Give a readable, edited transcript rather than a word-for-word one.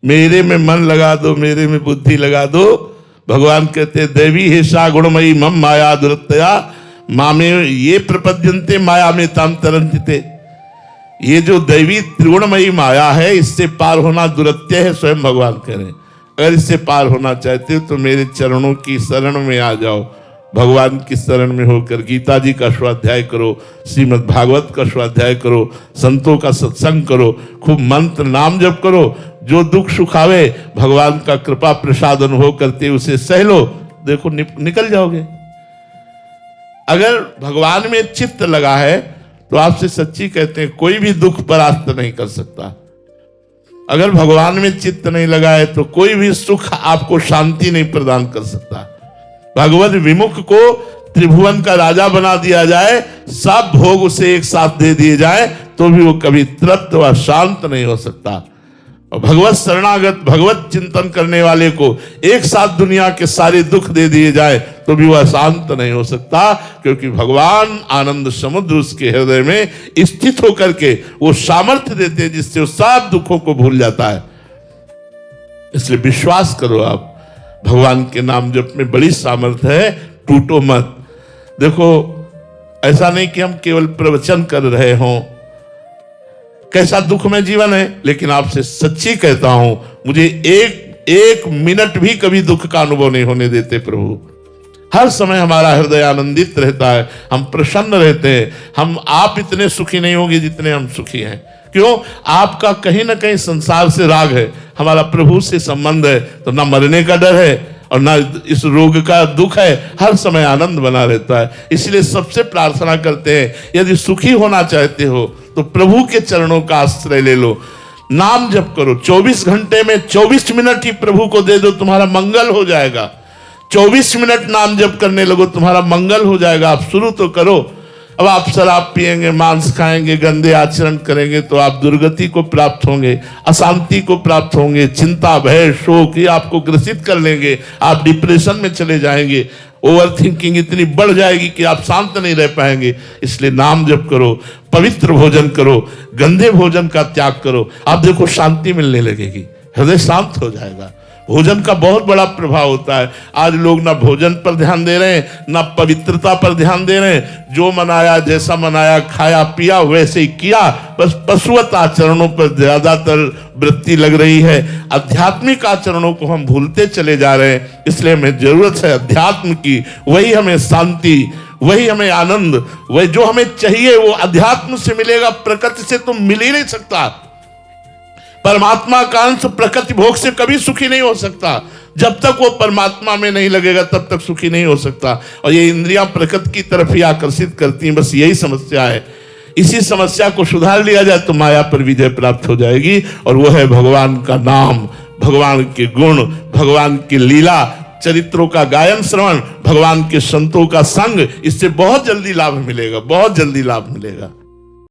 मेरे में मन लगा दो, मेरे में बुद्धि लगा दो। भगवान कहते देवी हेषा गुणमयी मम माया दुरत्या मामे ये प्रपद्यन्ते माया में ताम तरन्ति। ये जो दैवी त्रिगुणमयी माया है, इससे पार होना दुरत्य है, स्वयं भगवान कह रहे हैं। अगर इससे पार होना चाहते हो तो मेरे चरणों की शरण में आ जाओ। भगवान की शरण में होकर गीता जी का स्वाध्याय करो, श्रीमद् भागवत का स्वाध्याय करो, संतों का सत्संग करो, खूब मंत्र नाम जप करो। जो दुख सुख आवे भगवान का कृपा प्रसाद अनुभव करते उसे सह लो, देखो निकल जाओगे। अगर भगवान में चित्त लगा है तो आपसे सच्ची कहते हैं कोई भी दुख परास्त नहीं कर सकता। अगर भगवान में चित्त नहीं लगा है तो कोई भी सुख आपको शांति नहीं प्रदान कर सकता। भगवत विमुख को त्रिभुवन का राजा बना दिया जाए, सब भोग उसे एक साथ दे दिए जाए तो भी वो कभी तृप्त व शांत नहीं हो सकता। और भगवत शरणागत भगवत चिंतन करने वाले को एक साथ दुनिया के सारे दुख दे दिए जाए तो भी वह शांत नहीं हो सकता, क्योंकि भगवान आनंद समुद्र उसके हृदय में स्थित होकर के वो सामर्थ्य देते हैं जिससे वो सब दुखों को भूल जाता है। इसलिए विश्वास करो आप, भगवान के नाम जप में बड़ी सामर्थ्य है, टूटो मत। देखो ऐसा नहीं कि हम केवल प्रवचन कर रहे हों, कैसा दुखमय जीवन है, लेकिन आपसे सच्ची कहता हूं मुझे एक मिनट भी कभी दुख का अनुभव नहीं होने देते प्रभु। हर समय हमारा हृदय आनंदित रहता है, हम प्रसन्न रहते हैं। हम आप इतने सुखी नहीं होंगे जितने हम सुखी हैं। क्यों? आपका कहीं ना कहीं संसार से राग है, हमारा प्रभु से संबंध है, तो ना मरने का डर है और ना इस रोग का दुख है, हर समय आनंद बना रहता है। इसलिए सबसे प्रार्थना करते हैं, यदि सुखी होना चाहते हो तो प्रभु के चरणों का आश्रय ले लो, नाम जप करो। 24 घंटे में 24 मिनट ही प्रभु को दे दो, तुम्हारा मंगल हो जाएगा। 24 मिनट नाम जप करने लगो, तुम्हारा मंगल हो जाएगा। आप शुरू तो करो। अब आप शराब पिएंगे, मांस खाएंगे, गंदे आचरण करेंगे तो आप दुर्गति को प्राप्त होंगे, अशांति को प्राप्त होंगे, चिंता भय शोक ये आपको ग्रसित कर लेंगे, आप डिप्रेशन में चले जाएंगे, ओवर थिंकिंग इतनी बढ़ जाएगी कि आप शांत नहीं रह पाएंगे। इसलिए नाम जप करो, पवित्र भोजन करो, गंदे भोजन का त्याग करो, आप देखो शांति मिलने लगेगी, हृदय शांत हो जाएगा। भोजन का बहुत बड़ा प्रभाव होता है। आज लोग ना भोजन पर ध्यान दे रहे हैं, ना पवित्रता पर ध्यान दे रहे हैं। जो मनाया, जैसा मनाया, खाया पिया वैसे ही किया, बस पशुवत आचरणों पर ज्यादातर वृत्ति लग रही है। आध्यात्मिक आचरणों को हम भूलते चले जा रहे हैं। इसलिए हमें जरूरत है अध्यात्म की, वही हमें शांति, वही हमें आनंद, वही जो हमें चाहिए वो अध्यात्म से मिलेगा, प्रकृति से तो मिल ही नहीं सकता। परमात्मा का अंश प्रकृति भोग से कभी सुखी नहीं हो सकता। जब तक वो परमात्मा में नहीं लगेगा तब तक सुखी नहीं हो सकता। और ये इंद्रियां प्रकृति की तरफ ही आकर्षित करती हैं, बस यही समस्या है। इसी समस्या को सुधार लिया जाए तो माया पर विजय प्राप्त हो जाएगी, और वो है भगवान का नाम, भगवान के गुण, भगवान की लीला, चरित्रों का गायन श्रवण, भगवान के संतों का संग। इससे बहुत जल्दी लाभ मिलेगा, बहुत जल्दी लाभ मिलेगा।